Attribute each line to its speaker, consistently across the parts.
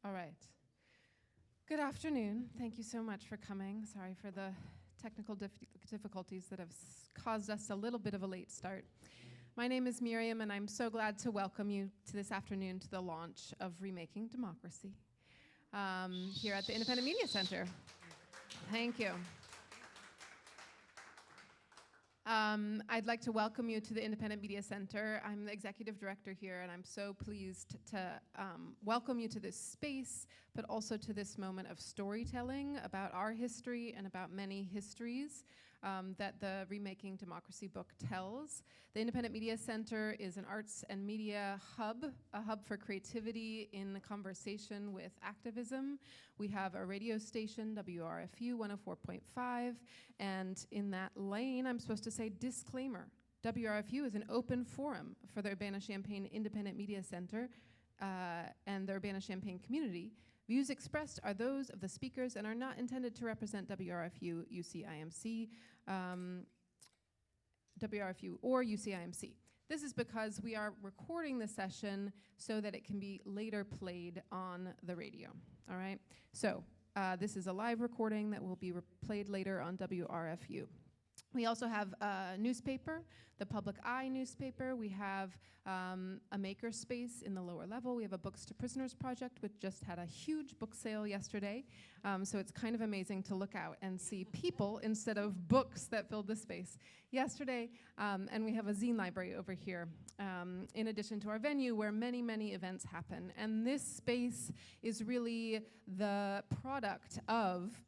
Speaker 1: All right. Good afternoon. Thank you so much for coming. Sorry for the technical difficulties that have caused us a little bit of a late start. My name is Miriam, and I'm so glad to welcome you to this afternoon to the launch of Remaking Democracy here at the Independent Media Center. Thank you. I'd like to welcome you to the Independent Media Center. I'm the executive director here, and I'm so pleased to welcome you to this space, but also to this moment of storytelling about our history and about many histories that the Remaking Democracy book tells. The Independent Media Center is an arts and media hub, a hub for creativity in conversation with activism. We have a radio station, WRFU 104.5, and in that lane, I'm supposed to say disclaimer. WRFU is an open forum for the Urbana-Champaign Independent Media Center and the Urbana-Champaign community. Views expressed are those of the speakers and are not intended to represent WRFU, UCIMC, WRFU, or UCIMC. This is because we are recording the session so that it can be later played on the radio, all right? So this is a live recording that will be played later on WRFU. We also have a newspaper, the Public Eye newspaper. We have a maker space in the lower level. We have a Books to Prisoners project, which just had a huge book sale yesterday. So it's kind of amazing to look out and see people instead of books that filled the space yesterday. And we have a zine library over here, in addition to our venue where many, many events happen. And this space is really the product of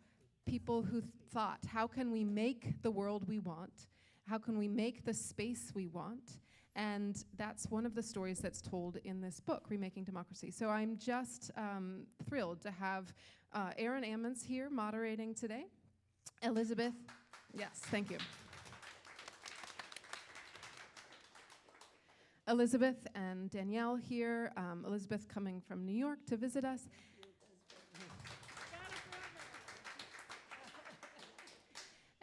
Speaker 1: people who thought, how can we make the world we want? How can we make the space we want? And that's one of the stories that's told in this book, Remaking Democracy. So I'm just thrilled to have Erin Ammons here moderating today. Elizabeth, yes, thank you. Elizabeth and Danielle here. Elizabeth coming from New York to visit us.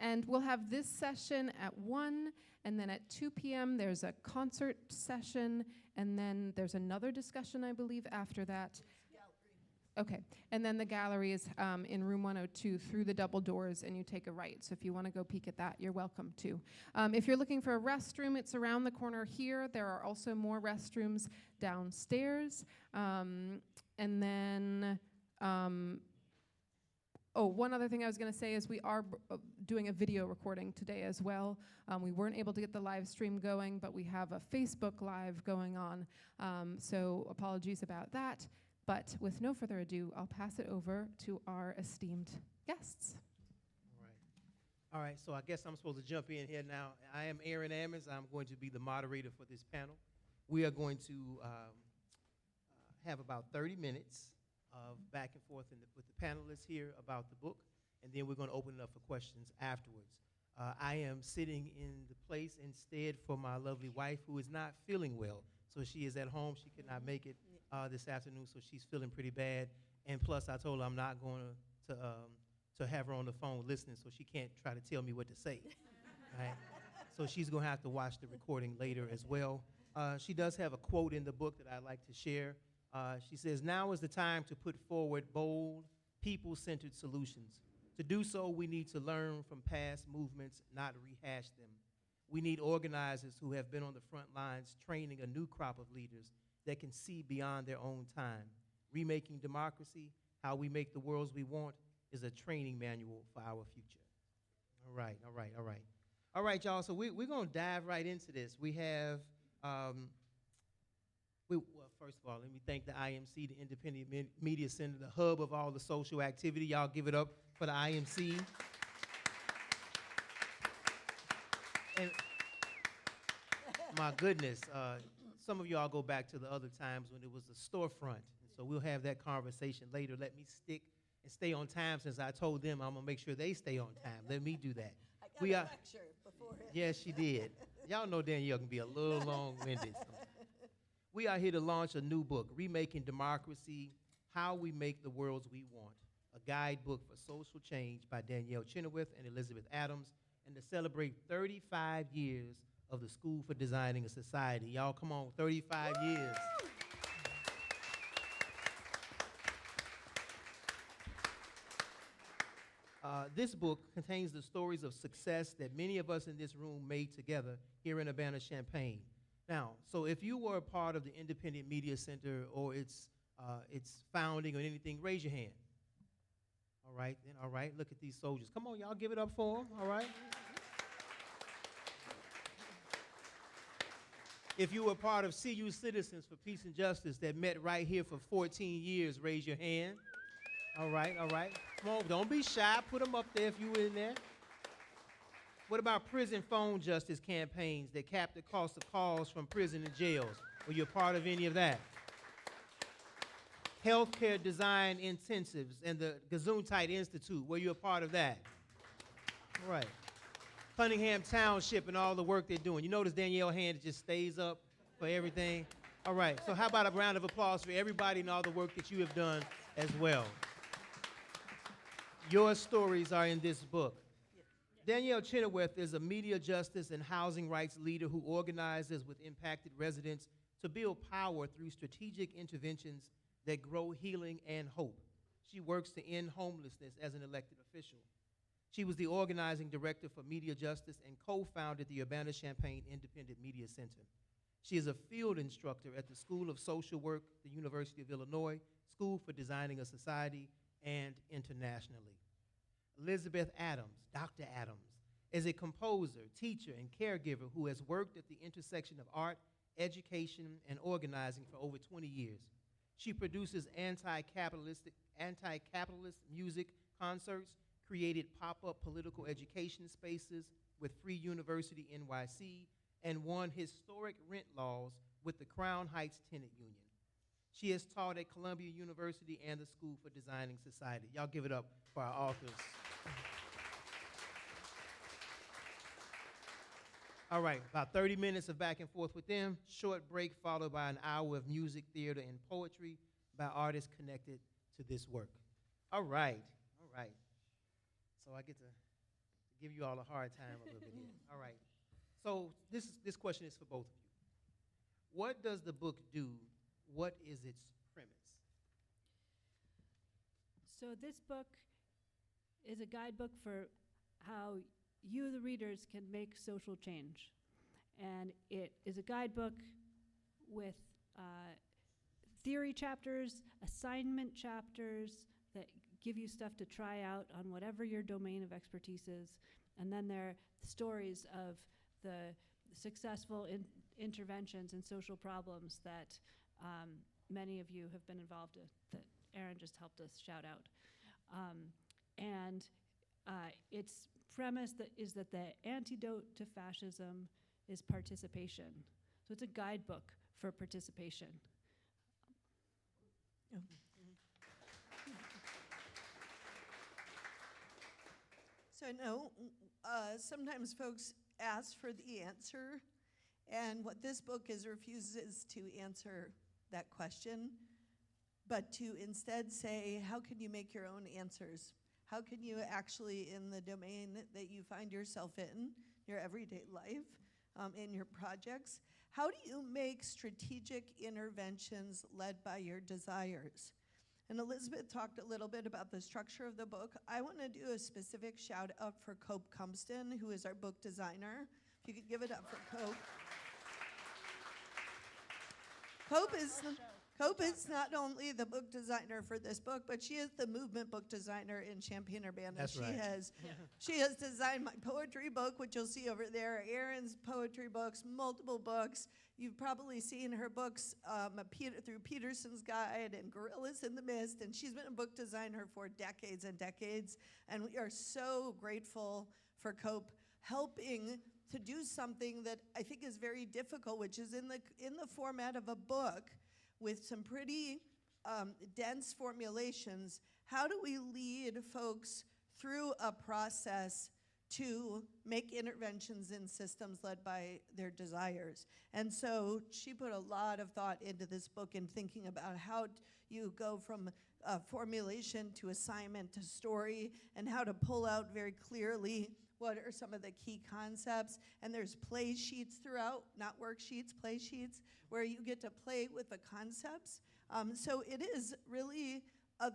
Speaker 1: And we'll have this session at 1, and then at 2 p.m. there's a concert session, and then there's another discussion, I believe, after that. Gallery. Okay, and then the gallery is in room 102 through the double doors, and you take a right. So if you want to go peek at that, you're welcome to. If you're looking for a restroom, it's around the corner here. There are also more restrooms downstairs. And then... Oh, one other thing I was going to say is we are doing a video recording today as well. We weren't able to get the live stream going, but we have a Facebook Live going on. So apologies about that. But with no further ado, I'll pass it over to our esteemed guests.
Speaker 2: All right, so I guess I'm supposed to jump in here now. I am Erin Ammons. I'm going to be the moderator for this panel. We are going to have about 30 minutes of back and forth with the panelists here about the book, and then we're going to open it up for questions afterwards. I am sitting in the place instead for my lovely wife, who is not feeling well. So she is at home. She could not make it this afternoon, so she's feeling pretty bad. And plus, I told her I'm not going to have her on the phone listening, so she can't try to tell me what to say. Right? So she's going to have to watch the recording later as well. She does have a quote in the book that I'd like to share. She says, "Now is the time to put forward bold, people-centered solutions. To do so, we need to learn from past movements, not rehash them. We need organizers who have been on the front lines training a new crop of leaders that can see beyond their own time. Remaking Democracy, How We Make the Worlds We Want, is a training manual for our future." All right, all right, all right. All right, y'all, so we're going to dive right into this. We have... Well, first of all, let me thank the IMC, the Independent Media Center, the hub of all the social activity. Y'all give it up for the IMC. And my goodness, some of y'all go back to the other times when it was a storefront. And so we'll have that conversation later. Let me stick and stay on time, since I told them I'm going to make sure they stay on time. Let me do that.
Speaker 3: I got a lecture beforehand.
Speaker 2: Yes, she did. Y'all know Danielle can be a little long-winded sometimes. We are here to launch a new book, Remaking Democracy, How We Make the Worlds We Want, a guidebook for social change by Danielle Chenoweth and Elizabeth Adams, and to celebrate 35 years of the School for Designing a Society. Y'all, come on, 35 years. This book contains the stories of success that many of us in this room made together here in Urbana-Champaign. Now, so if you were a part of the Independent Media Center or its founding or anything, raise your hand. All right, then, all right, look at these soldiers. Come on, y'all, give it up for them, all right? If you were part of CU Citizens for Peace and Justice that met right here for 14 years, raise your hand. All right, all right. Come on, don't be shy. Put them up there if you were in there. What about prison phone justice campaigns that cap the cost of calls from prison and jails? Were you a part of any of that? Healthcare design intensives and the Gesundheit Institute. Were you a part of that? All right. Cunningham Township and all the work they're doing. You notice Danielle's hand just stays up for everything? All right. So how about a round of applause for everybody and all the work that you have done as well? Your stories are in this book. Danielle Chenoweth is a media justice and housing rights leader who organizes with impacted residents to build power through strategic interventions that grow healing and hope. She works to end homelessness as an elected official. She was the organizing director for media justice and co-founded the Urbana-Champaign Independent Media Center. She is a field instructor at the School of Social Work, the University of Illinois, School for Designing a Society, and internationally. Elizabeth Adams, Dr. Adams, is a composer, teacher, and caregiver who has worked at the intersection of art, education, and organizing for over 20 years. She produces anti-capitalist music concerts, created pop-up political education spaces with Free University NYC, and won historic rent laws with the Crown Heights Tenant Union. She has taught at Columbia University and the School for Designing Society. Y'all give it up for our authors. All right, about 30 minutes of back and forth with them, short break followed by an hour of music, theater, and poetry by artists connected to this work. All right, all right. So I get to give you all a hard time a little bit here. All right. So this question is for both of you. What does the book do? What is its premise?
Speaker 4: So this book is a guidebook for how you, the readers, can make social change. And it is a guidebook with theory chapters, assignment chapters that give you stuff to try out on whatever your domain of expertise is. And then there are stories of the successful interventions and social problems that many of you have been involved in, that Aaron just helped us shout out. Its premise is that the antidote to fascism is participation. So it's a guidebook for participation.
Speaker 3: So I know sometimes folks ask for the answer, and what this book refuses to answer that question, but to instead say, how can you make your own answers? How can you actually, in the domain that you find yourself in, your everyday life, in your projects, how do you make strategic interventions led by your desires? And Elizabeth talked a little bit about the structure of the book. I want to do a specific shout out for Cope Cumpston, who is our book designer. If you could give it up for Cope. Cope is not only the book designer for this book, but she is the movement book designer in Champaign-Urbana.
Speaker 2: That's right.
Speaker 3: She has designed my poetry book, which you'll see over there, Aaron's poetry books, multiple books. You've probably seen her books through Peterson's Guide and Gorillas in the Mist, and she's been a book designer for decades and decades, and we are so grateful for Cope helping to do something that I think is very difficult, which is in the format of a book with some pretty dense formulations. How do we lead folks through a process to make interventions in systems led by their desires? And so she put a lot of thought into this book in thinking about how you go from formulation to assignment to story, and how to pull out very clearly what are some of the key concepts. And there's play sheets throughout, not worksheets, play sheets, where you get to play with the concepts. So it is really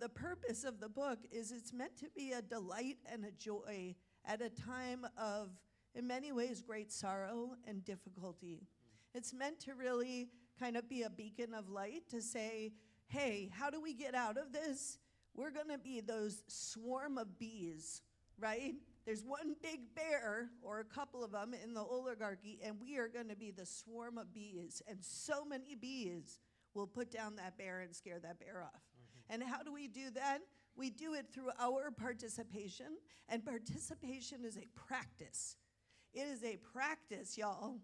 Speaker 3: the purpose of the book is it's meant to be a delight and a joy at a time of, in many ways, great sorrow and difficulty. It's meant to really kind of be a beacon of light to say, hey, how do we get out of this? We're going to be those swarm of bees, right? There's one big bear, or a couple of them, in the oligarchy, and we are going to be the swarm of bees. And so many bees will put down that bear and scare that bear off. And how do we do that? We do it through our participation, and participation is a practice. It is a practice, y'all.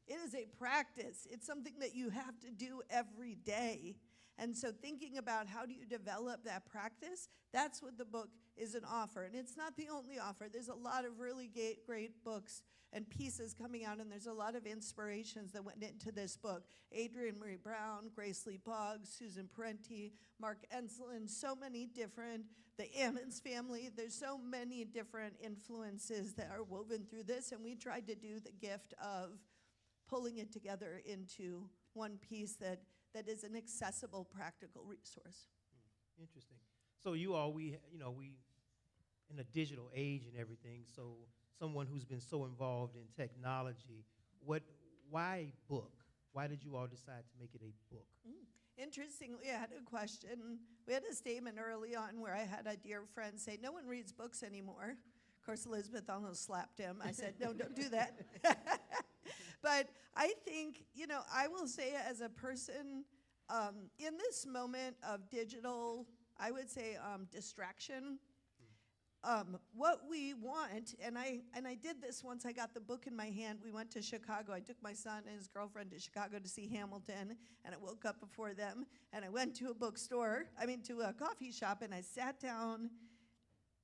Speaker 3: It is a practice. It's something that you have to do every day. And so thinking about how do you develop that practice, that's what the book is an offer. And it's not the only offer. There's a lot of really great books and pieces coming out, and there's a lot of inspirations that went into this book. Adrienne Marie Brown, Grace Lee Boggs, Susan Parenti, Mark Enslin, so many different, the Ammons family, there's so many different influences that are woven through this, and we tried to do the gift of pulling it together into one piece that is an accessible, practical resource.
Speaker 2: Interesting. So you all, we in a digital age and everything, so someone who's been so involved in technology, why book? Why did you all decide to make it a book?
Speaker 3: Interestingly, I had a question. We had a statement early on where I had a dear friend say, no one reads books anymore. Of course, Elizabeth almost slapped him. I said, no, don't do that. But I think, I will say as a person, in this moment of digital, I would say distraction, what we want, and I did this once I got the book in my hand. We went to Chicago. I took my son and his girlfriend to Chicago to see Hamilton, and I woke up before them, and I went to to a coffee shop, and I sat down,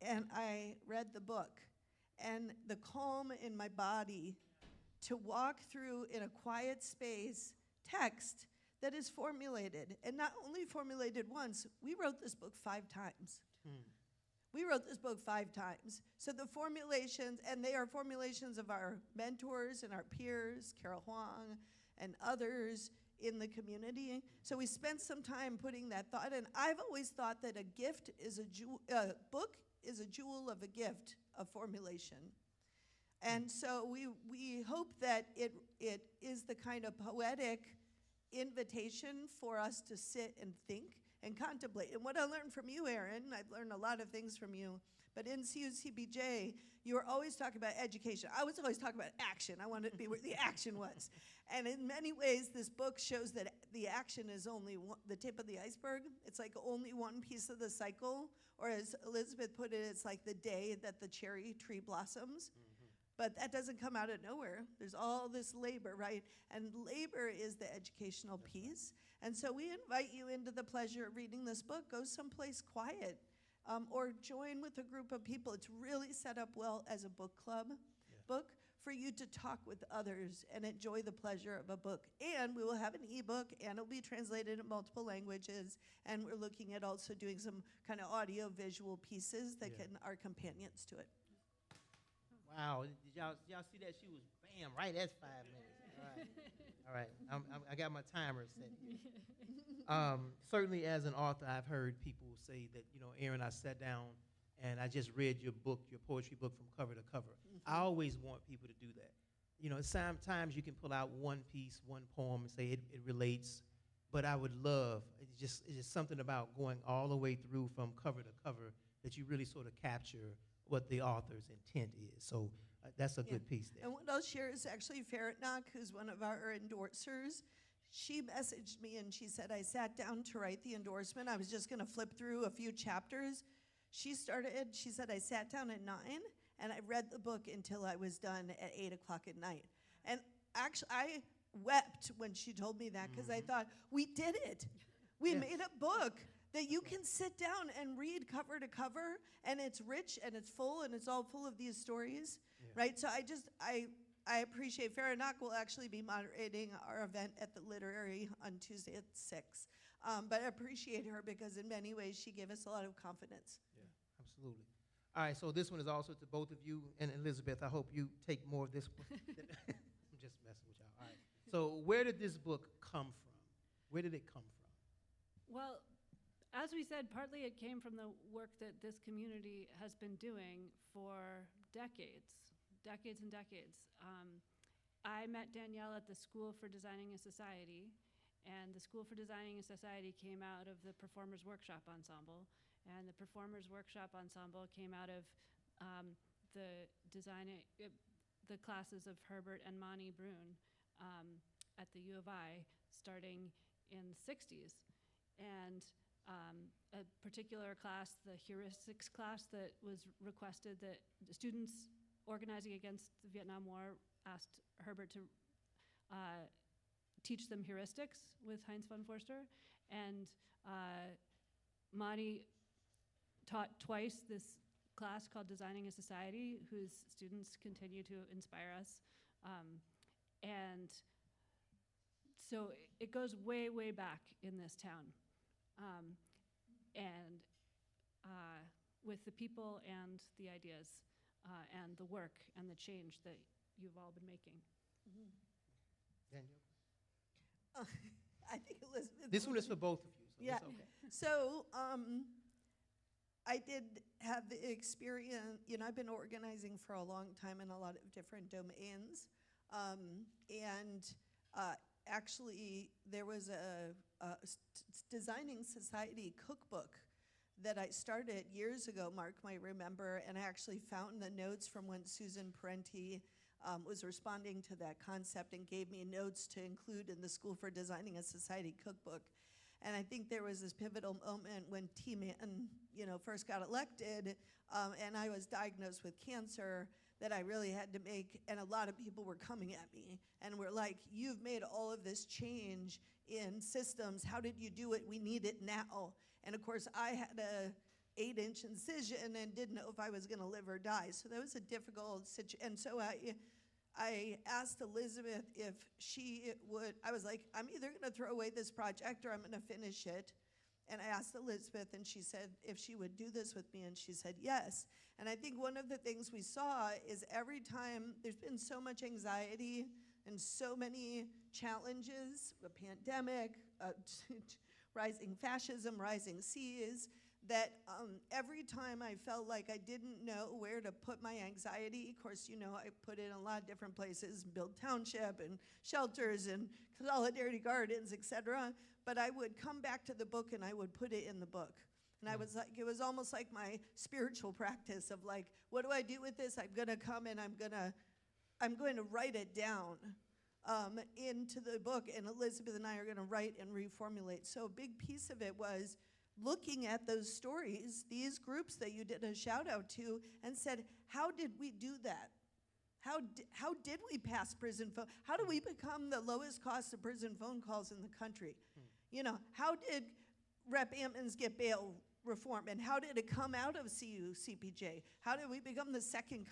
Speaker 3: and I read the book. And the calm in my body to walk through in a quiet space text that is formulated, and not only formulated once, we wrote this book 5 times. We wrote this book 5 times. So the formulations, and they are formulations of our mentors and our peers, Carol Huang and others in the community. So we spent some time putting that thought, and I've always thought that a book is a jewel of a gift of formulation. And so we hope that it is the kind of poetic invitation for us to sit and think and contemplate. And what I learned from you, Erin, I've learned a lot of things from you, but in CUCBJ, you were always talking about education. I was always talking about action. I wanted to be where the action was. And in many ways, this book shows that the action is only the tip of the iceberg. It's like only one piece of the cycle, or as Elizabeth put it, it's like the day that the cherry tree blossoms. But that doesn't come out of nowhere. There's all this labor, right? And labor is the educational piece. And so we invite you into the pleasure of reading this book. Go someplace quiet, or join with a group of people. It's really set up well as a book club book for you to talk with others and enjoy the pleasure of a book. And we will have an ebook, and it'll be translated in multiple languages. And we're looking at also doing some kind of audio-visual pieces that are companions to it.
Speaker 2: Wow, did y'all see that? She was bam, right at 5 minutes. All right. I got my timer set here. Certainly as an author, I've heard people say that, Erin, I sat down and I just read your book, your poetry book from cover to cover. I always want people to do that. Sometimes you can pull out one piece, one poem and say it relates, but I would love, it's just something about going all the way through from cover to cover that you really sort of capture what the author's intent is. So that's a good piece there.
Speaker 3: And what I'll share is actually Farratnock, who's one of our endorsers. She messaged me and she said, I sat down to write the endorsement. I was just going to flip through a few chapters. She said, I sat down at 9 and I read the book until I was done at 8 o'clock at night. And actually, I wept when she told me that because I thought, we did it. We made a book that you can sit down and read cover to cover, and it's rich and it's full and it's all full of these stories, right? So I appreciate Farratnock will actually be moderating our event at the Literary on Tuesday at 6. But I appreciate her because in many ways she gave us a lot of confidence.
Speaker 2: Yeah, absolutely. All right, so this one is also to both of you, and Elizabeth, I hope you take more of this. I'm just messing with y'all. All right. So where did this book come from? Where did it come from?
Speaker 4: Well, as we said, partly it came from the work that this community has been doing for decades and decades. I met Danielle at the School for Designing a Society, and the School for Designing a Society came out of the Performers Workshop Ensemble, and the Performers Workshop Ensemble came out of the classes of Herbert and Monty Brune at the U of I starting in the 60s. And a particular class, the heuristics class that was requested, that the students organizing against the Vietnam War asked Herbert to teach them heuristics with Heinz von Forster. And Monty taught twice this class called Designing a Society, whose students continue to inspire us. And so it goes way, way back in this town. And with the people and the ideas and the work and the change that you've all been making.
Speaker 2: Danielle?
Speaker 3: I think Elizabeth.
Speaker 2: This one is for both of you, so
Speaker 3: Yeah.
Speaker 2: it's okay.
Speaker 3: So I did have the experience, I've been organizing for a long time in a lot of different domains. Actually, there was a Designing Society cookbook that I started years ago, Mark might remember, and I actually found the notes from when Susan Parenti was responding to that concept and gave me notes to include in the School for Designing a Society cookbook. And I think there was this pivotal moment when T-Man, first got elected, and I was diagnosed with cancer, that I really had to make, and a lot of people were coming at me and were like, you've made all of this change in systems. How did you do it? We need it now. And of course, I had a 8-inch incision and didn't know if I was gonna live or die. So that was a difficult situation. And so I asked Elizabeth if she would, I was like, I'm either gonna throw away this project or I'm gonna finish it. And I asked Elizabeth, and she said if she would do this with me, and she said yes. And I think one of the things we saw is every time there's been so much anxiety and so many challenges, a pandemic, rising fascism, rising seas, that every time I felt like I didn't know where to put my anxiety, of course, I put it in a lot of different places, build township and shelters and solidarity gardens, et cetera. But I would come back to the book and I would put it in the book. And I was like, it was almost like my spiritual practice of like, what do I do with this? I'm gonna come and I'm going to write it down into the book, and Elizabeth and I are gonna write and reformulate. So a big piece of it was looking at those stories, these groups that you did a shout out to, and said, how did we do that? How did we pass prison phone? How do we become the lowest cost of prison phone calls in the country? How did Rep. Ammons get bail reform, and how did it come out of CPJ? How did we become the second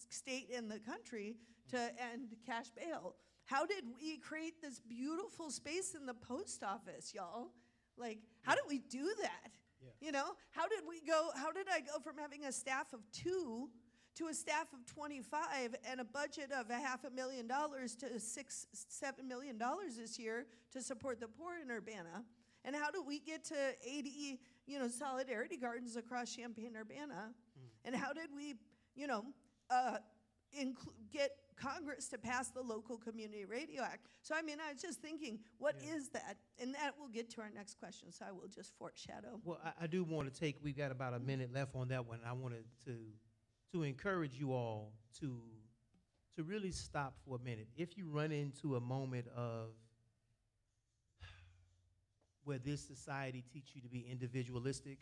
Speaker 3: state in the country to end cash bail? How did we create this beautiful space in the post office, y'all? Like, how did we do that?
Speaker 2: Yeah.
Speaker 3: How did I go from having a staff of 2 to a staff of 25 and a budget of $500,000 to $6-7 million this year to support the poor in Urbana? And how do we get to 80, solidarity gardens across Champaign-Urbana? And how did we, get Congress to pass the Local Community Radio Act? So, I was just thinking, what is that? And that will get to our next question, so I will just foreshadow.
Speaker 2: Well, I do want to we've got about a minute left on that one. I wanted to encourage you all to really stop for a minute. If you run into a moment of where this society teaches you to be individualistic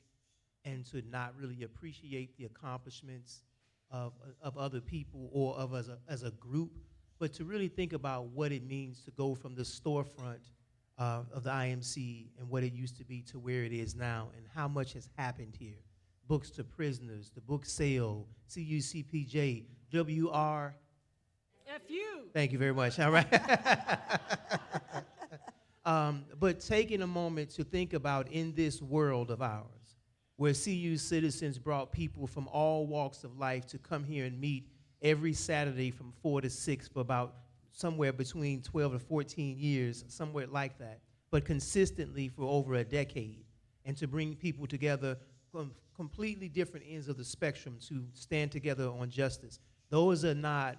Speaker 2: and to not really appreciate the accomplishments of other people or of us as a group, but to really think about what it means to go from the storefront of the IMC and what it used to be to where it is now, and how much has happened here. Books to prisoners, the book sale, CUCPJ, WR.
Speaker 4: FU.
Speaker 2: Thank you very much. All right. But taking a moment to think about, in this world of ours, where CU citizens brought people from all walks of life to come here and meet every Saturday from 4 to 6 for about somewhere between 12 to 14 years, somewhere like that, but consistently for over a decade. and to bring people together from completely different ends of the spectrum to stand together on justice. Those are not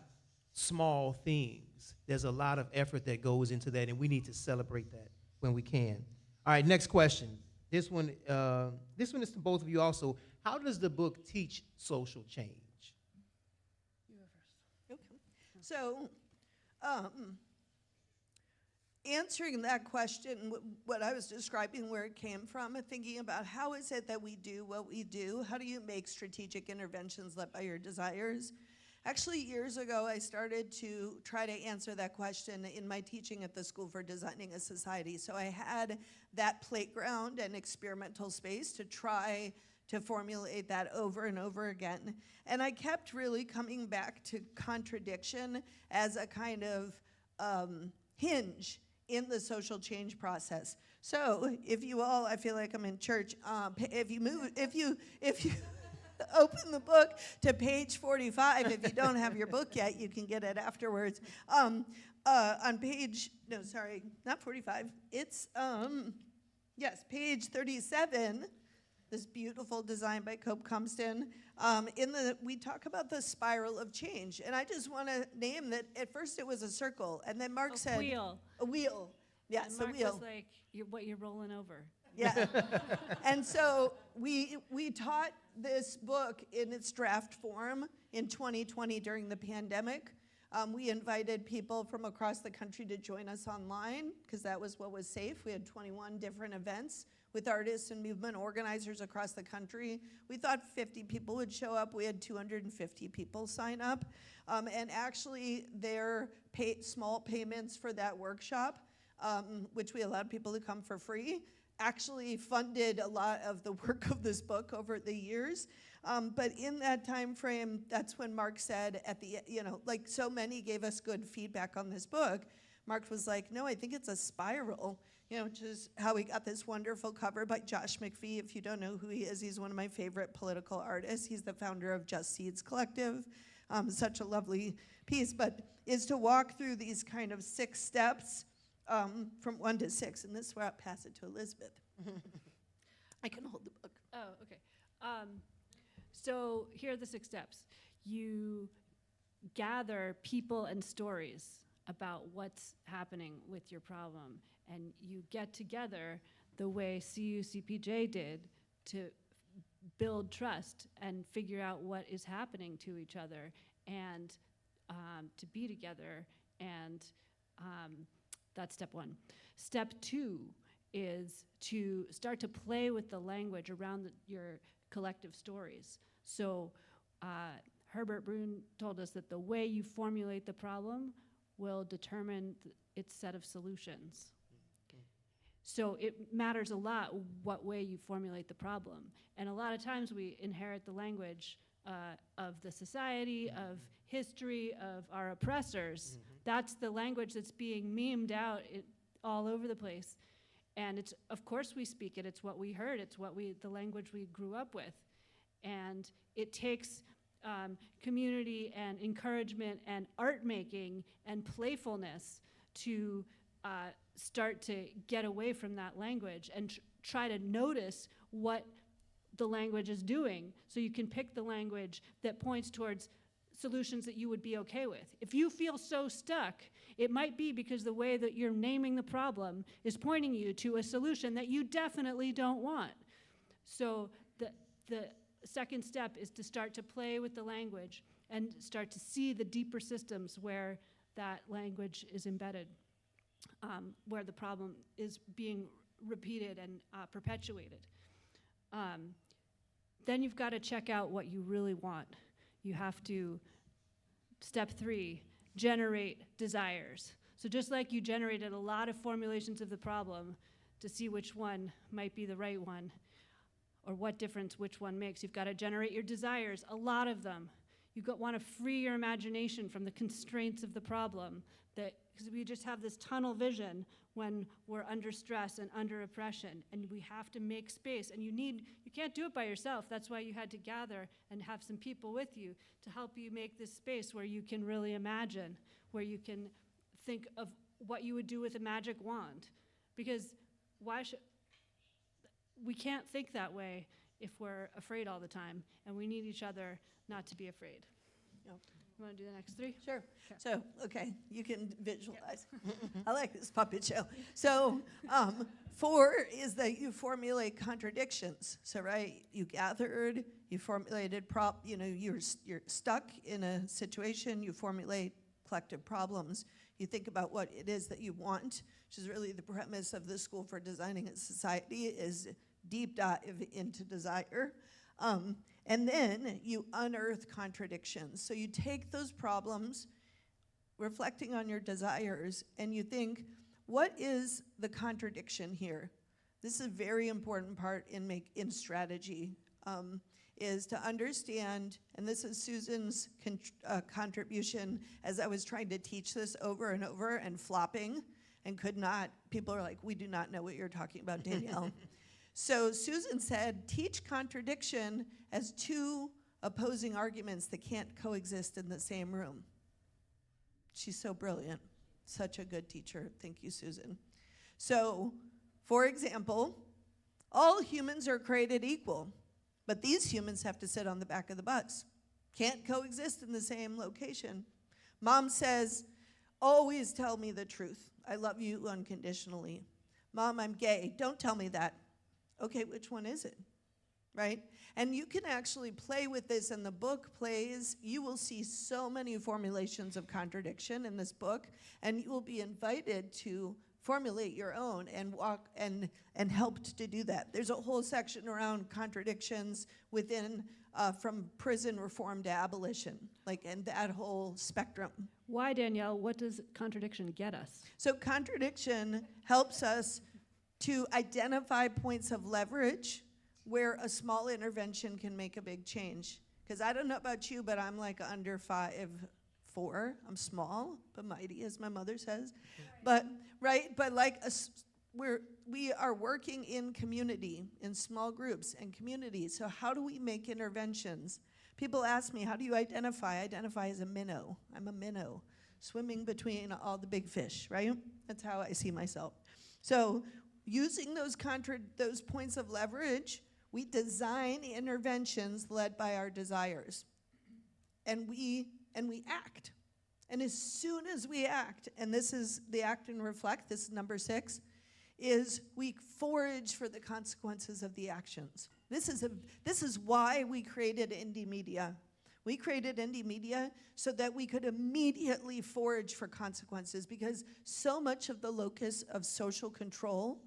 Speaker 2: small things. There's a lot of effort that goes into that, and we need to celebrate that when we can. All right, next question. This one is to both of you also. How does the book teach social change?
Speaker 3: Okay. So, answering that question, what I was describing where it came from, and thinking about how is it that we do what we do? How do you make strategic interventions led by your desires? Actually, years ago, I started to try to answer that question in my teaching at the School for Designing a Society. So I had that playground and experimental space to try to formulate that over and over again. And I kept really coming back to contradiction as a kind of hinge in the social change process. So if you all, I feel like I'm in church, if you open the book to page 45, if you don't have your book yet, you can get it afterwards. On page, no, sorry, not 45, it's, yes, page 37, this beautiful design by Cope Compton. We talk about the spiral of change, and I just want to name that at first it was a circle, and then Mark said a wheel. Yes,
Speaker 4: and Mark
Speaker 3: a wheel.
Speaker 4: was like, what you're rolling over.
Speaker 3: Yeah. And so we taught this book in its draft form in 2020 during the pandemic. We invited people from across the country to join us online because that was what was safe. We had 21 different events with artists and movement organizers across the country. We thought 50 people would show up. We had 250 people sign up. And actually, their small payments for that workshop, which we allowed people to come for free, actually funded a lot of the work of this book over the years. But in that time frame, that's when Mark said at the, like so many gave us good feedback on this book, Mark was like, no, I think it's a spiral, which is how we got this wonderful cover by Josh McPhee. If you don't know who he is, he's one of my favorite political artists. He's the founder of Just Seeds Collective. Such a lovely piece, but is to walk through these kind of 6 steps from 1 to 6, and this is where I'll pass it to Elizabeth. I can hold the book.
Speaker 4: Oh, okay. So here are the 6 steps. You gather people and stories about what's happening with your problem, and you get together the way CUCPJ did to build trust and figure out what is happening to each other, and to be together, and that's step 1. Step 2 is to start to play with the language around your collective stories. So Herbert Brune told us that the way you formulate the problem will determine its set of solutions. So it matters a lot what way you formulate the problem. And a lot of times we inherit the language of the society, of history, of our oppressors. That's the language that's being memed out all over the place. And it's, of course we speak it, it's what we heard, it's the language we grew up with. And it takes community and encouragement and art making and playfulness to start to get away from that language and try to notice what the language is doing, so you can pick the language that points towards solutions that you would be okay with. If you feel so stuck, it might be because the way that you're naming the problem is pointing you to a solution that you definitely don't want. So the second step is to start to play with the language and start to see the deeper systems where that language is embedded, where the problem is being repeated and perpetuated. Then you've got to check out what you really want. You have to, step 3, generate desires. So just like you generated a lot of formulations of the problem to see which one might be the right one, or what difference which one makes, you've got to generate your desires, a lot of them. You want to free your imagination from the constraints of the problem, because we just have this tunnel vision when we're under stress and under oppression, and we have to make space, and you can't do it by yourself. That's why you had to gather and have some people with you to help you make this space where you can really imagine, where you can think of what you would do with a magic wand. Because we can't think that way if we're afraid all the time, and we need each other not to be afraid.
Speaker 3: Yep.
Speaker 4: You want to do the next three?
Speaker 3: Sure.
Speaker 4: Sure.
Speaker 3: So, okay, you can visualize. I like this puppet show. So, 4 is that you formulate contradictions. So, right, you gathered, you formulated you're stuck in a situation, you formulate collective problems. You think about what it is that you want, which is really the premise of the School for Designing a Society, is deep dive into desire. And then you unearth contradictions. So you take those problems, reflecting on your desires, and you think, what is the contradiction here? This is a very important part in strategy, is to understand, and this is Susan's contribution as I was trying to teach this over and over and flopping and could not. People are like, we do not know what you're talking about, Danielle. So Susan said, teach contradiction as 2 opposing arguments that can't coexist in the same room. She's so brilliant. Such a good teacher. Thank you, Susan. So, for example, all humans are created equal, but these humans have to sit on the back of the bus. Can't coexist in the same location. Mom says, always tell me the truth. I love you unconditionally. Mom, I'm gay. Don't tell me that. Okay, which one is it? Right? And you can actually play with this, and the book plays. You will see so many formulations of contradiction in this book, and you will be invited to formulate your own and walk and helped to do that. There's a whole section around contradictions within from prison reform to abolition, and that whole spectrum.
Speaker 4: Why, Danielle? What does contradiction get us?
Speaker 3: So contradiction helps us to identify points of leverage where a small intervention can make a big change. Because I don't know about you, but I'm like under 5'4". I'm small, but mighty, as my mother says. But we are working in community, in small groups and communities. So how do we make interventions? People ask me, how do you identify? I identify as a minnow. I'm a minnow, swimming between all the big fish, right? That's how I see myself. So using those points of leverage, we design interventions led by our desires. And we act. And as soon as we act, and this is the act and reflect, this is number 6, is we forage for the consequences of the actions. This is why we created indie media. We created indie media so that we could immediately forage for consequences, because so much of the locus of social control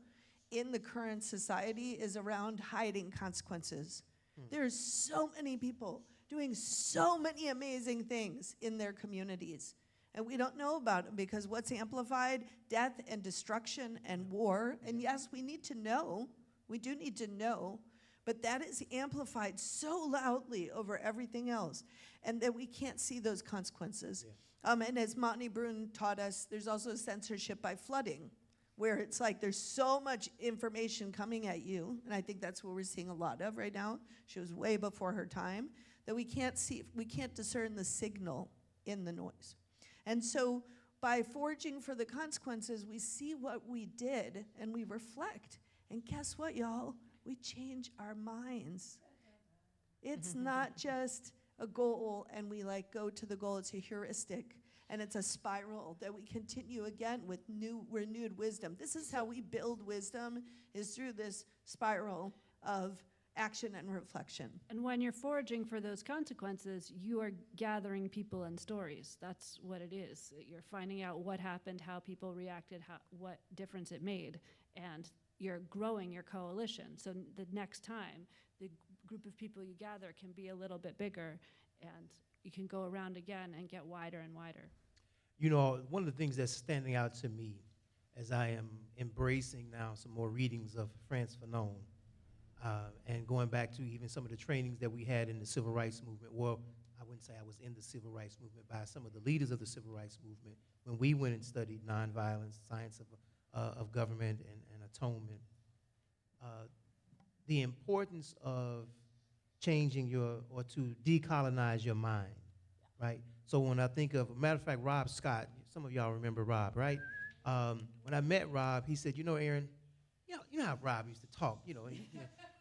Speaker 3: in the current society is around hiding consequences. There's so many people doing so many amazing things in their communities, and we don't know about them because what's amplified? Death and destruction and war. And yes, we need to know. We do need to know. But that is amplified so loudly over everything else, and that we can't see those consequences. Yeah. And as Montney Brune taught us, there's also censorship by flooding, where it's like there's so much information coming at you, and I think that's what we're seeing a lot of right now. She was way before her time, that we can't discern the signal in the noise. And so by foraging for the consequences, we see what we did, and we reflect. And guess what, y'all? We change our minds. It's not just a goal, and we go to the goal. It's a heuristic. And it's a spiral that we continue again with new, renewed wisdom. This is how we build wisdom, is through this spiral of action and reflection.
Speaker 4: And when you're foraging for those consequences, you are gathering people and stories. That's what it is. You're finding out what happened, how people reacted, what difference it made, and you're growing your coalition. So the next time, the group of people you gather can be a little bit bigger, and you can go around again and get wider and wider.
Speaker 2: You know, one of the things that's standing out to me as I am embracing now some more readings of Frantz Fanon, and going back to even some of the trainings that we had in the civil rights movement. Well, I wouldn't say I was in the civil rights movement, by some of the leaders of the civil rights movement, when we went and studied nonviolence, science of government and atonement. The importance of changing to decolonize your mind, right? So when I think of, matter of fact, Rob Scott, some of y'all remember Rob, right? When I met Rob, he said, you know, Aaron, you know how Rob used to talk,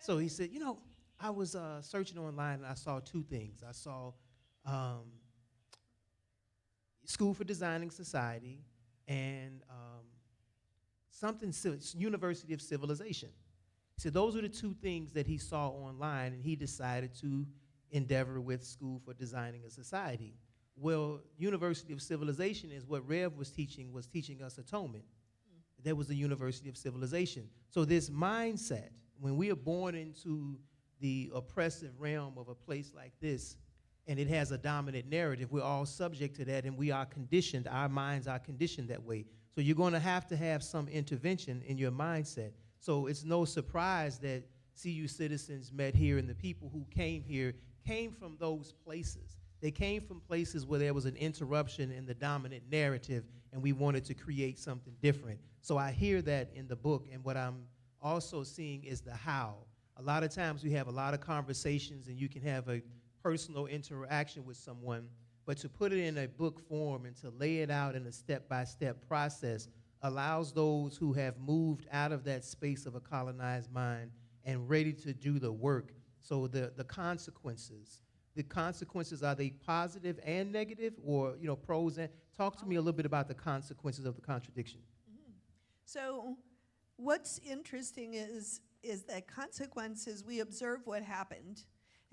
Speaker 2: So he said, I was searching online and I saw two things. I saw School for Designing Society and University of Civilization. He said those are the two things that he saw online, and he decided to endeavor with School for Designing a Society. Well, University of Civilization is what Rev was teaching us atonement. That was the University of Civilization. So this mindset, when we are born into the oppressive realm of a place like this, and it has a dominant narrative, we're all subject to that, and we are conditioned, our minds are conditioned that way. So you're going to have some intervention in your mindset. So it's no surprise that CU citizens met here, and the people who came here came from those places. They came from places where there was an interruption in the dominant narrative, and we wanted to create something different. So I hear that in the book, and what I'm also seeing is the how. A lot of times we have a lot of conversations, and you can have a personal interaction with someone, but to put it in a book form and to lay it out in a step-by-step process allows those who have moved out of that space of a colonized mind and ready to do the work. So the consequences, are they positive and negative, or pros and? Talk to me a little bit about the consequences of the contradiction.
Speaker 3: Mm-hmm. So what's interesting is that consequences, we observe what happened.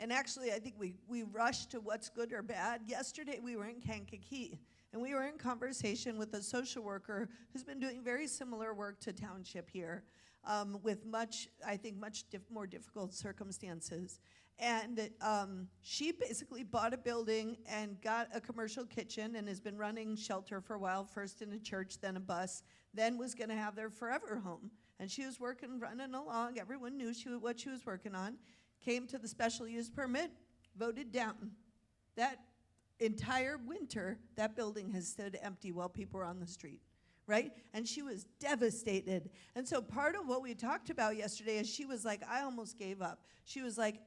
Speaker 3: And actually, I think we rush to what's good or bad. Yesterday, we were in Kankakee, and we were in conversation with a social worker who's been doing very similar work to Township here, with much more difficult circumstances. And she basically bought a building and got a commercial kitchen and has been running shelter for a while, first in a church, then a bus, then was going to have their forever home. And she was running along. Everyone knew what she was working on. Came to the special use permit, voted down. That entire winter, that building has stood empty while people were on the street, right? And she was devastated. And so part of what we talked about yesterday is she was like, I almost gave up. She was like,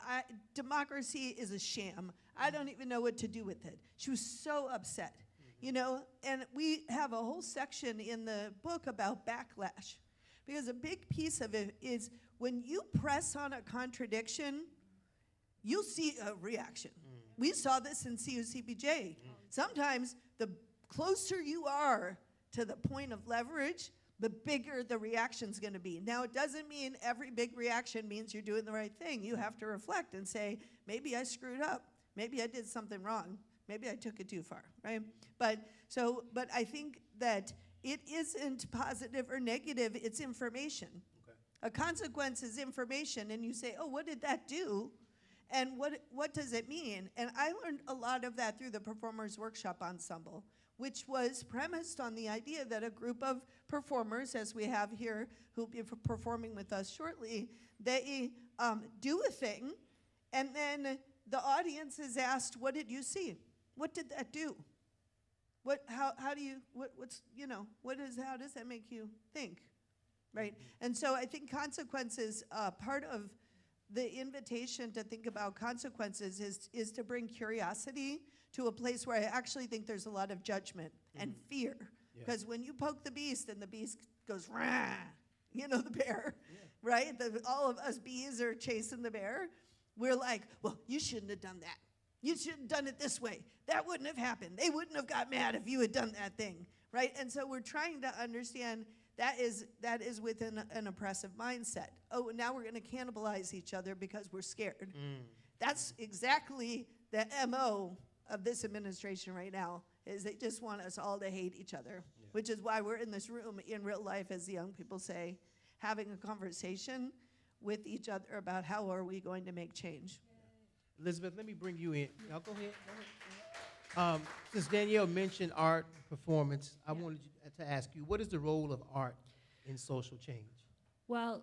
Speaker 3: democracy is a sham. I don't even know what to do with it. She was so upset, and we have a whole section in the book about backlash, because a big piece of it is when you press on a contradiction, you'll see a reaction. We saw this in CUCPJ. Sometimes the closer you are to the point of leverage, the bigger the reaction's going to be. Now, it doesn't mean every big reaction means you're doing the right thing. You have to reflect and say, maybe I screwed up. Maybe I did something wrong. Maybe I took it too far, right? But I think that it isn't positive or negative, it's information.
Speaker 2: Okay.
Speaker 3: A consequence is information, and you say, oh, what did that do? And what does it mean? And I learned a lot of that through the Performers Workshop Ensemble, which was premised on the idea that a group of performers, as we have here, who'll be performing with us shortly, they do a thing, and then the audience is asked, what did you see? What did that do? How does that make you think, right? And so I think consequences, part of the invitation to think about consequences is to bring curiosity to a place where I actually think there's a lot of judgment and fear. Because when you poke the beast and the beast goes, rah, the bear, right? All of us bees are chasing the bear. We're like, well, you shouldn't have done that. You should have done it this way. That wouldn't have happened. They wouldn't have got mad if you had done that thing, right? And so we're trying to understand that is within an oppressive mindset. Oh, now we're going to cannibalize each other because we're scared. That's exactly the MO of this administration right now, is they just want us all to hate each other, which is why we're in this room in real life, as the young people say, having a conversation with each other about how are we going to make change.
Speaker 2: Elizabeth, let me bring you in. Y'all go ahead. Since Danielle mentioned art performance, I wanted to ask you, what is the role of art in social change?
Speaker 4: Well,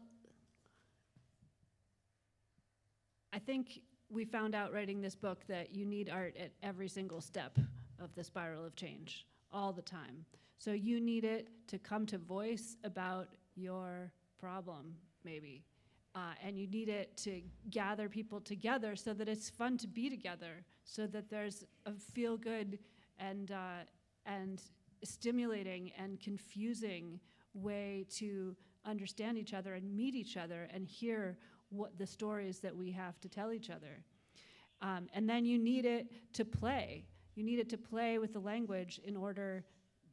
Speaker 4: I think we found out writing this book that you need art at every single step of the spiral of change, all the time. So you need it to come to voice about your problem, maybe. And you need it to gather people together so that it's fun to be together, so that there's a feel-good and stimulating and confusing way to understand each other and meet each other and hear what the stories that we have to tell each other. And then you need it to play. You need it to play with the language in order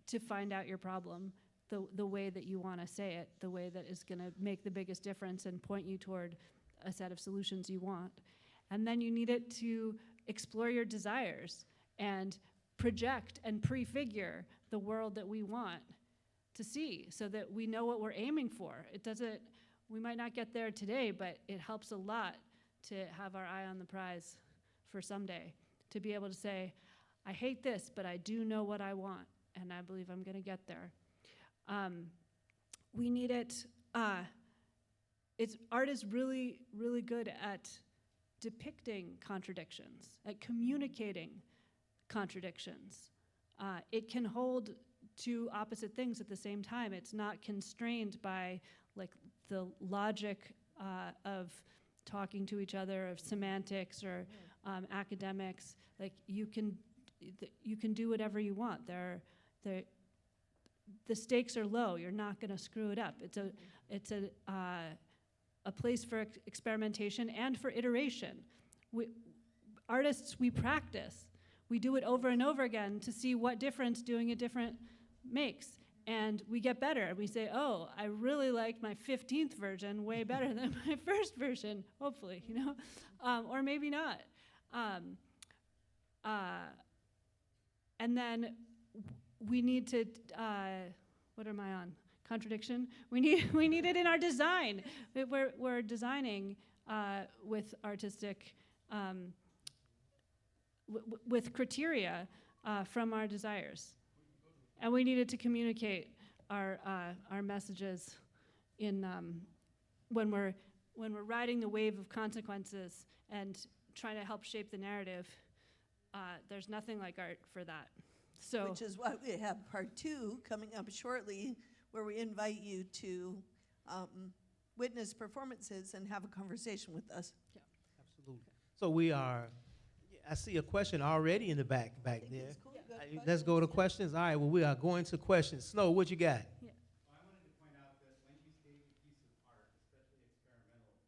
Speaker 4: to find out your problem the way that you want to say it, the way that is going to make the biggest difference and point you toward a set of solutions you want. And then you need it to explore your desires and project and prefigure the world that we want to see so that we know what we're aiming for. We might not get there today, but it helps a lot to have our eye on the prize for someday, to be able to say, I hate this, but I do know what I want, and I believe I'm going to get there. We need it. Art is really, really good at depicting contradictions, at communicating contradictions. It can hold two opposite things at the same time. It's not constrained by like the logic of talking to each other, of semantics or academics. Like you can do whatever you want. The stakes are low. You're not going to screw it up. It's a place for experimentation and for iteration. Artists, we practice. We do it over and over again to see what difference doing it different makes. And we get better. And we say, oh, I really liked my 15th version way better than my first version, hopefully, or maybe not. And then we need to, what am I on? Contradiction? We need it in our design. We're designing with artistic, with criteria from our desires. And we needed to communicate our messages in when we're riding the wave of consequences and trying to help shape the narrative. There's nothing like art for that. So,
Speaker 3: which is why we have part 2 coming up shortly, where we invite you to witness performances and have a conversation with us.
Speaker 4: yeah.
Speaker 2: Absolutely. So I see a question already in the back there.
Speaker 3: It's cool. You got
Speaker 2: Let's go to questions. All right, well, we are going to questions. Snow, what you got?
Speaker 4: Yeah.
Speaker 5: I wanted to point out that when you stage a piece of art, especially experimental,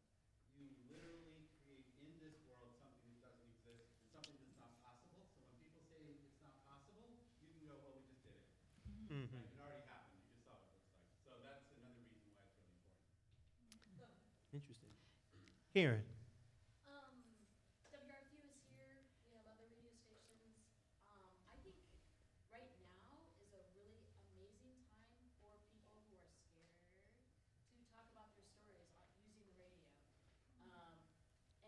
Speaker 5: you literally create in this world something that doesn't exist and something that's not possible. So when people say it's not possible, you can go, well, we just did it.
Speaker 2: Mm-hmm.
Speaker 5: Right? It already happened. You just saw what it looks like. So that's another reason why it's really important.
Speaker 2: Interesting. Karen.
Speaker 6: WRFU is here. We have other radio stations. I think right now is a really amazing time for people who are scared to talk about their stories using the radio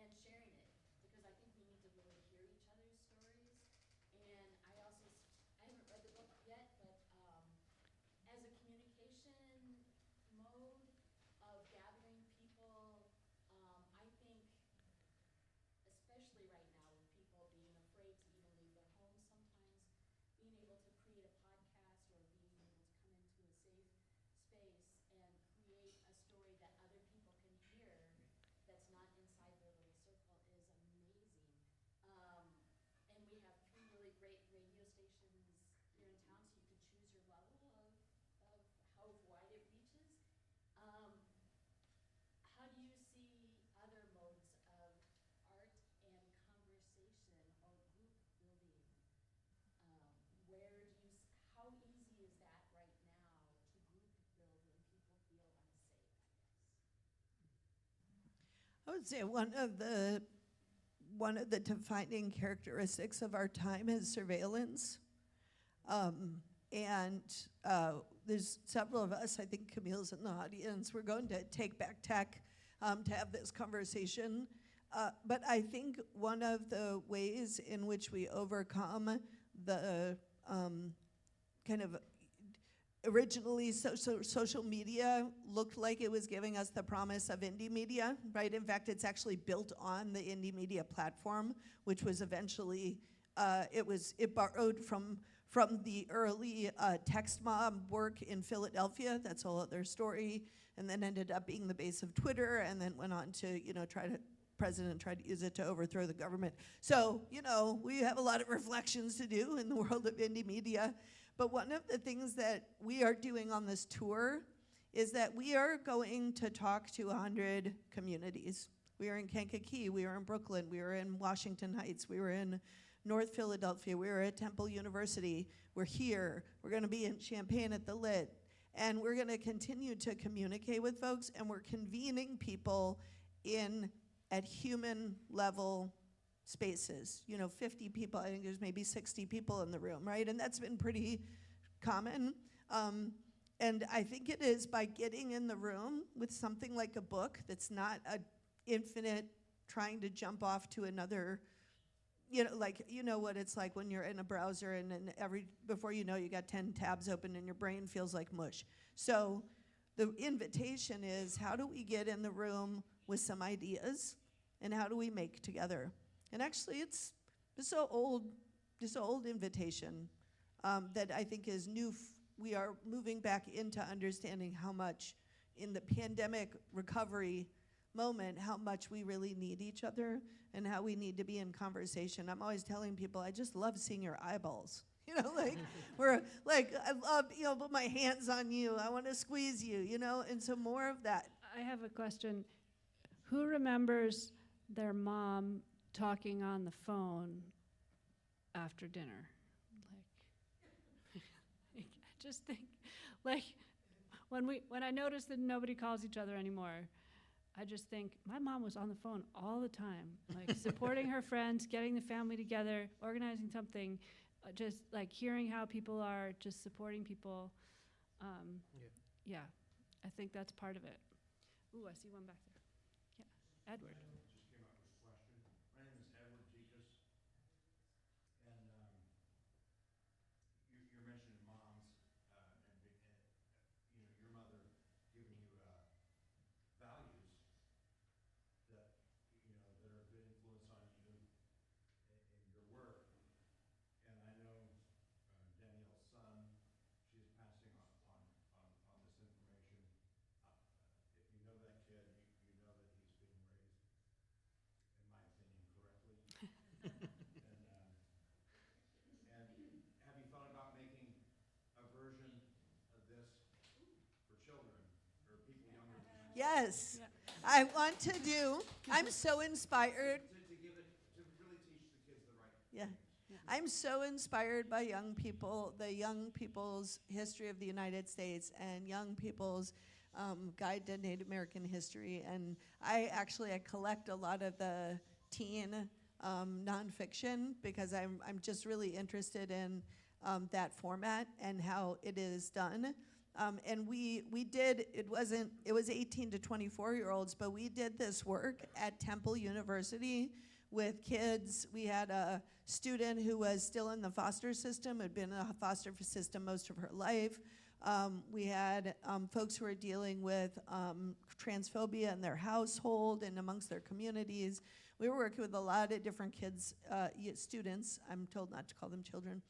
Speaker 6: and sharing it, because I think we need to really hear each other's stories. And I haven't read the book yet, but as a communication mode of gathering people, I think especially right now with people being afraid to even leave their homes sometimes, being able to create a podcast or being able to come into a safe space and create a story that other people can hear that's not inside their little circle is amazing. And we have 3 really great radio stations here in town, so you can choose your level of how wide it reaches. How do you see other modes of art and conversation or group building? How easy is that right now to group build when people feel unsafe, I guess?
Speaker 3: I would say one of the defining characteristics of our time is surveillance. There's several of us, I think Camille's in the audience, we're going to take back tech to have this conversation. But I think one of the ways in which we overcome the kind of originally social media looked like it was giving us the promise of indie media, right? In fact, it's actually built on the indie media platform, which was eventually, it borrowed from the early text mob work in Philadelphia. That's a whole other story. And then ended up being the base of Twitter, and then went on to, president tried to use it to overthrow the government. So, we have a lot of reflections to do in the world of indie media. But one of the things that we are doing on this tour is that we are going to talk to 100 communities. We are in Kankakee, we are in Brooklyn, we are in Washington Heights, we were in North Philadelphia, we were at Temple University, we're here, we're gonna be in Champaign at the Lit, and we're gonna continue to communicate with folks, and we're convening people at human level spaces. 50 people, I think there's maybe 60 people in the room, right? And that's been pretty common. And I think it is by getting in the room with something like a book that's not an infinite trying to jump off to another, what it's like when you're in a browser and then before you know you got 10 tabs open and your brain feels like mush. So the invitation is, how do we get in the room with some ideas and how do we make together? And actually it's this old invitation that I think is new. We are moving back into understanding how much in the pandemic recovery moment, how much we really need each other and how we need to be in conversation. I'm always telling people, I just love seeing your eyeballs. We're like, I love, put my hands on you. I want to squeeze you, and so more of that.
Speaker 4: I have a question. Who remembers their mom talking on the phone after dinner? I just think, when I notice that nobody calls each other anymore, I just think, my mom was on the phone all the time, supporting her friends, getting the family together, organizing something, just hearing how people are, just supporting people. Yeah, I think that's part of it. Ooh, I see one back there. Yeah, Edward.
Speaker 7: Just came up with a question. My name is Edward Dekas, and you're mentioning moms, and your mother giving you values that that are a good influence on you in your work. And I know Danielle's son; she's passing on this information. If you know that kid, you know that he's being raised, in my opinion, correctly. And have you thought about making a version of this for children or people younger than that?
Speaker 3: Yes,
Speaker 4: Yeah.
Speaker 3: I want to do. I'm so inspired.
Speaker 7: To give it, to really teach the kids the right
Speaker 3: Yeah.
Speaker 7: things.
Speaker 3: I'm so inspired by young people, the young people's history of the United States and young people's guide to Native American history. And I collect a lot of the teen nonfiction because I'm just really interested in that format and how it is done. And we did, it was 18 to 24-year-olds, but we did this work at Temple University with kids. We had a student who was still in the foster system, had been in the foster system most of her life. We had folks who were dealing with transphobia in their household and amongst their communities. We were working with a lot of different kids, students, I'm told not to call them children,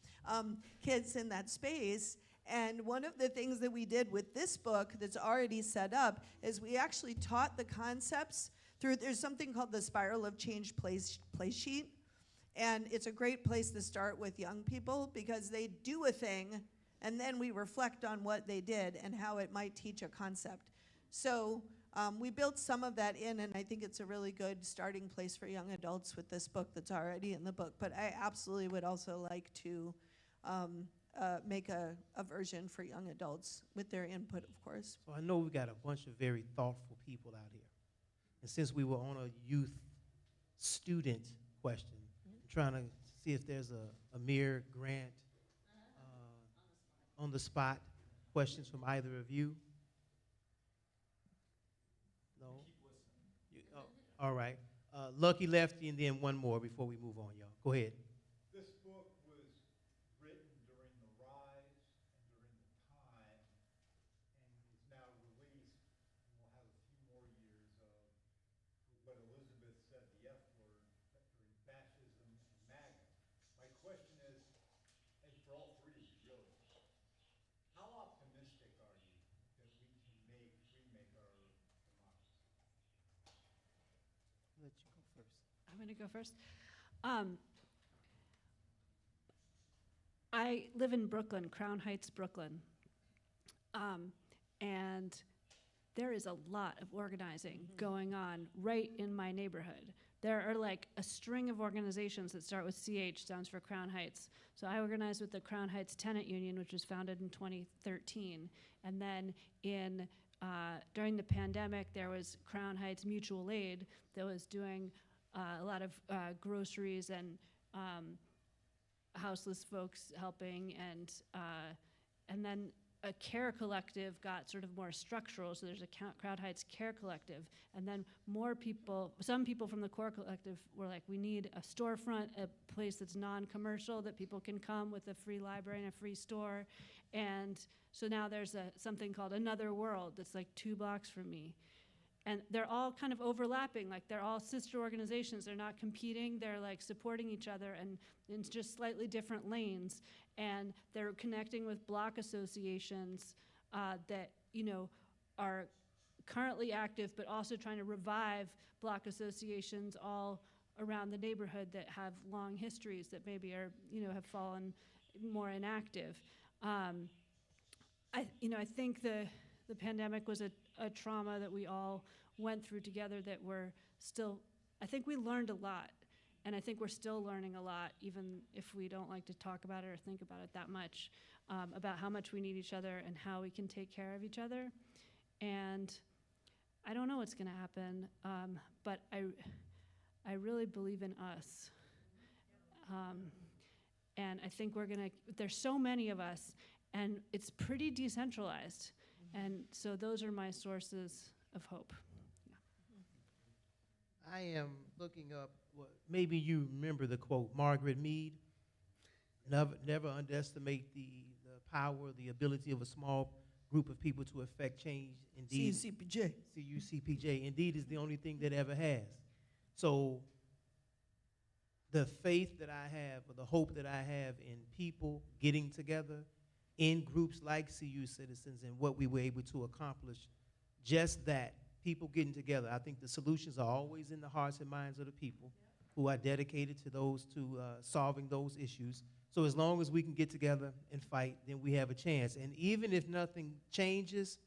Speaker 3: kids in that space. And one of the things that we did with this book that's already set up is we actually taught the concepts there's something called the Spiral of Change play sheet. And it's a great place to start with young people because they do a thing and then we reflect on what they did and how it might teach a concept. So we built some of that in, and I think it's a really good starting place for young adults with this book that's already in the book. But I absolutely would also like to make a version for young adults with their input, of course.
Speaker 2: So I know we've got a bunch of very thoughtful people out here. And since we were on a youth student question, I'm trying to see if there's a mere grant on the spot questions from either of you. No? All right. Lucky Lefty and then one more before we move on, y'all. Go ahead.
Speaker 8: This book was written during the rise and during the time, and is now released, and will have a few more years of what Elizabeth said, the F word, during fascism and MAGA. My question is, and for all three of you, really, how optimistic are you that we can remake our democracy?
Speaker 2: I'll let you go first.
Speaker 4: I'm going to go first. I live in Brooklyn, Crown Heights, Brooklyn. And there is a lot of organizing going on right in my neighborhood. There are like a string of organizations that start with CH, stands for Crown Heights. So I organized with the Crown Heights Tenant Union, which was founded in 2013. And then during the pandemic, there was Crown Heights Mutual Aid that was doing a lot of groceries and houseless folks helping, and then a care collective got sort of more structural, so there's a Crown Heights Care Collective, and then more people, some people from the Core Collective were like, we need a storefront, a place that's non-commercial, that people can come with a free library and a free store, and so now there's something called Another World that's like 2 blocks from me. And they're all kind of overlapping, like they're all sister organizations. They're not competing, they're like supporting each other and in just slightly different lanes. And they're connecting with block associations that, you know, are currently active, but also trying to revive block associations all around the neighborhood that have long histories that maybe are, you know, have fallen more inactive. I think the pandemic was a trauma that we all went through together that we're still, I think we learned a lot. And I think we're still learning a lot, even if we don't like to talk about it or think about it that much, about how much we need each other and how we can take care of each other. And I don't know what's gonna happen, but I really believe in us. And I think there's so many of us, and it's pretty decentralized. And so those are my sources of hope.
Speaker 2: I am looking up, maybe you remember the quote, Margaret Mead, never underestimate the power, the ability of a small group of people to affect change. Indeed, CUCPJ, indeed is the only thing that ever has. So the faith that I have, or the hope that I have in people getting together in groups like CU Citizens and what we were able to accomplish, just that, people getting together. I think the solutions are always in the hearts and minds of the people who are dedicated to solving those issues. So as long as we can get together and fight, then we have a chance. And even if nothing changes,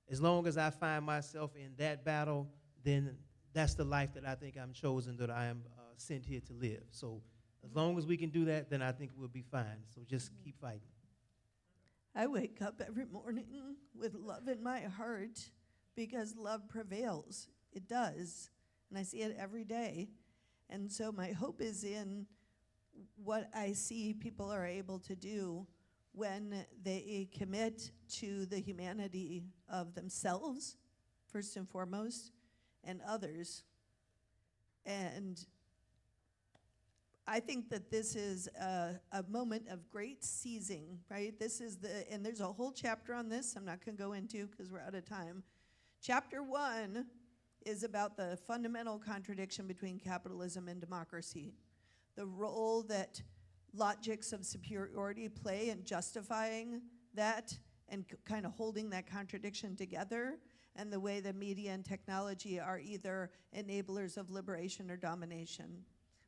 Speaker 2: as long as I find myself in that battle, then that's the life that I think I'm chosen, that I am sent here to live. So as long as we can do that, then I think we'll be fine. So just keep fighting.
Speaker 3: I wake up every morning with love in my heart because love prevails. It does. And I see it every day. And so my hope is in what I see people are able to do when they commit to the humanity of themselves, first and foremost, and others. And I think that this is a moment of great seizing, right? And there's a whole chapter on this I'm not gonna go into because we're out of time. Chapter 1 is about the fundamental contradiction between capitalism and democracy, the role that logics of superiority play in justifying that and kind of holding that contradiction together, and the way the media and technology are either enablers of liberation or domination.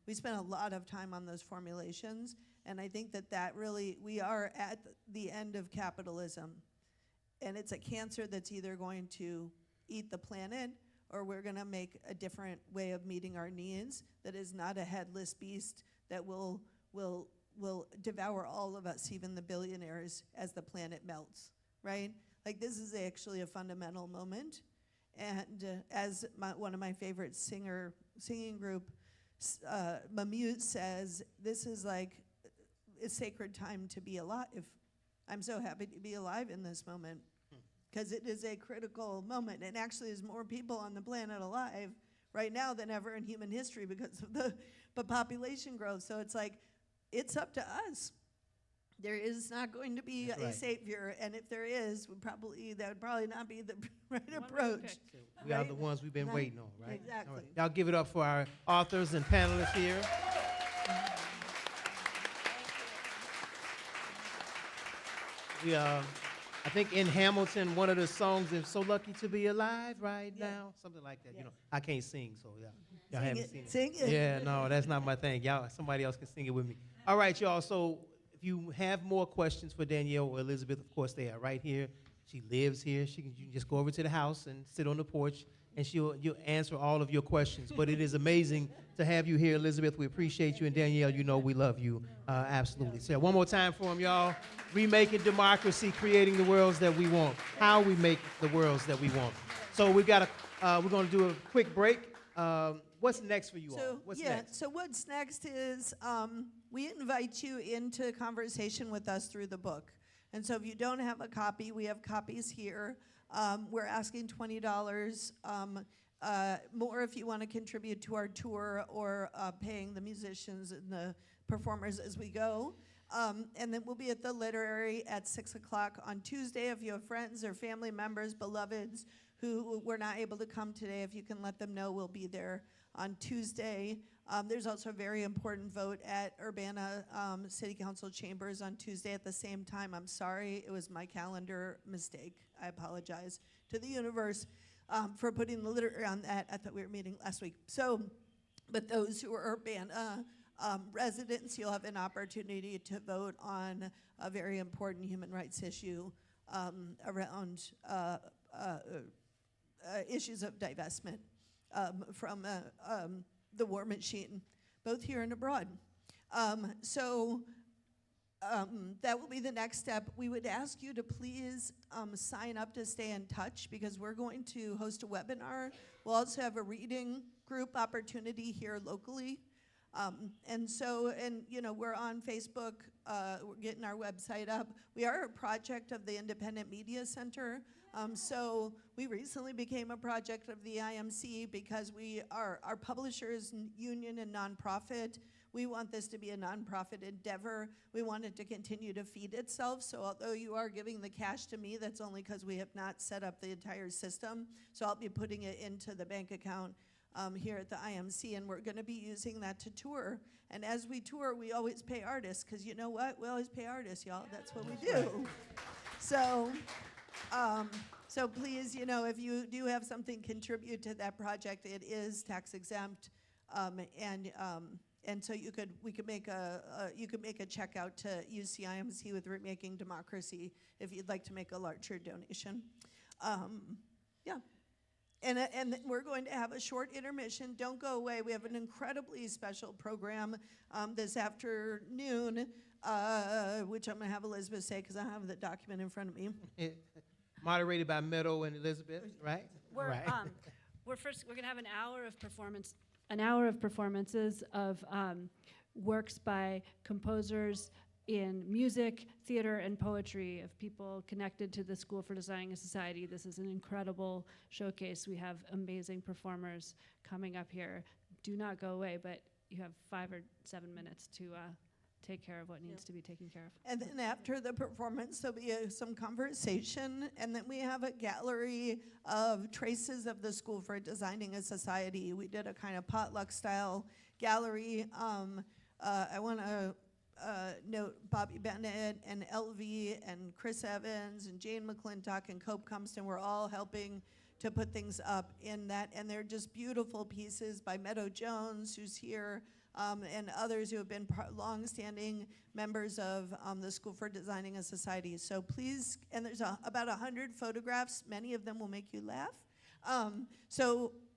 Speaker 3: We spent a lot of time on those formulations, and I think that really, we are at the end of capitalism. And it's a cancer that's either going to eat the planet, or we're gonna make a different way of meeting our needs that is not a headless beast that will devour all of us, even the billionaires, as the planet melts, right? Like, this is actually a fundamental moment. And as one of my favorite singing group, Mamute says, this is like a sacred time to be alive. I'm so happy to be alive in this moment, because it is a critical moment. And actually, there's more people on the planet alive right now than ever in human history because of the population growth. So it's like, it's up to us. There is not going to be a savior, and if there is, that would probably not be the right approach.
Speaker 2: We are the ones we've been waiting on, right?
Speaker 3: Exactly.
Speaker 2: All right. Y'all give it up for our authors and panelists here. I think in Hamilton, one of the songs is "So Lucky to Be Alive" right now, something like that. You know, I can't sing, so yeah, y'all haven't seen it.
Speaker 3: Sing it.
Speaker 2: Yeah, no, that's not my thing. Somebody else can sing it with me. All right, y'all. So if you have more questions for Danielle or Elizabeth, of course they are right here She lives here. You can just go over to the house and sit on the porch, and you'll answer all of your questions. But it is amazing to have you here, Elizabeth. We appreciate you. And Danielle, you know we love you, absolutely. So one more time for them, y'all. Remaking Democracy, creating the worlds that we want. How we make the worlds that we want. So we're going to do a quick break. What's next for you all? What's next?
Speaker 3: So what's next is we invite you into conversation with us through the book. And so if you don't have a copy, we have copies here. We're asking $20 more if you want to contribute to our tour or paying the musicians and the performers as we go. And then we'll be at the Literary at 6 o'clock on Tuesday. If you have friends or family members, beloveds, who were not able to come today, if you can let them know, we'll be there on Tuesday. There's also a very important vote at Urbana City Council chambers on Tuesday at the same time. I'm sorry, it was my calendar mistake. I apologize to the universe for putting the literary on that. I thought we were meeting last week. So, but those who are Urbana residents, you'll have an opportunity to vote on a very important human rights issue around issues of divestment from the war machine, both here and abroad. That will be the next step. We would ask you to please sign up to stay in touch because we're going to host a webinar. We'll also have a reading group opportunity here locally. And we're on Facebook, we're getting our website up. We are a project of the Independent Media Center. So we recently became a project of the IMC because we are our publishers union and nonprofit. We want this to be a nonprofit endeavor. We want it to continue to feed itself. So although you are giving the cash to me, that's only because we have not set up the entire system. So I'll be putting it into the bank account here at the IMC, and we're going to be using that to tour. And as we tour, we always pay artists, because you know what? We always pay artists, y'all. That's what we do. So please, if you do have something, contribute to that project. It is tax exempt, and so we could make a check out to UCIMC with Remaking Democracy if you'd like to make a larger donation. And we're going to have a short intermission. Don't go away. We have an incredibly special program this afternoon, which I'm going to have Elizabeth say because I have the document in front of me.
Speaker 2: Moderated by Meadow and Elizabeth, right?
Speaker 4: We're
Speaker 2: Right.
Speaker 4: we're going to have an hour of performances of works by composers in music, theater, and poetry of people connected to the School for Designing a Society. This is an incredible showcase. We have amazing performers coming up here. Do not go away, but you have 5 or 7 minutes to take care of what needs to be taken care of.
Speaker 3: And then after the performance, there'll be some conversation, and then we have a gallery of traces of the School for Designing a Society. We did a kind of potluck-style gallery. I want to note Bobby Bennett and LV and Chris Evans and Jane McClintock and Cope Cumston were all helping to put things up in that, and they're just beautiful pieces by Meadow Jones, who's here, and others who have been long-standing members of the School for Designing a Society. So please, and there's about 100 photographs. Many of them will make you laugh.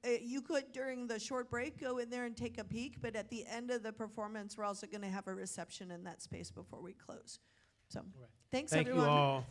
Speaker 3: You could, during the short break, go in there and take a peek, but at the end of the performance, we're also going to have a reception in that space before we close. So, thanks,
Speaker 2: Thank
Speaker 3: everyone.
Speaker 2: you all.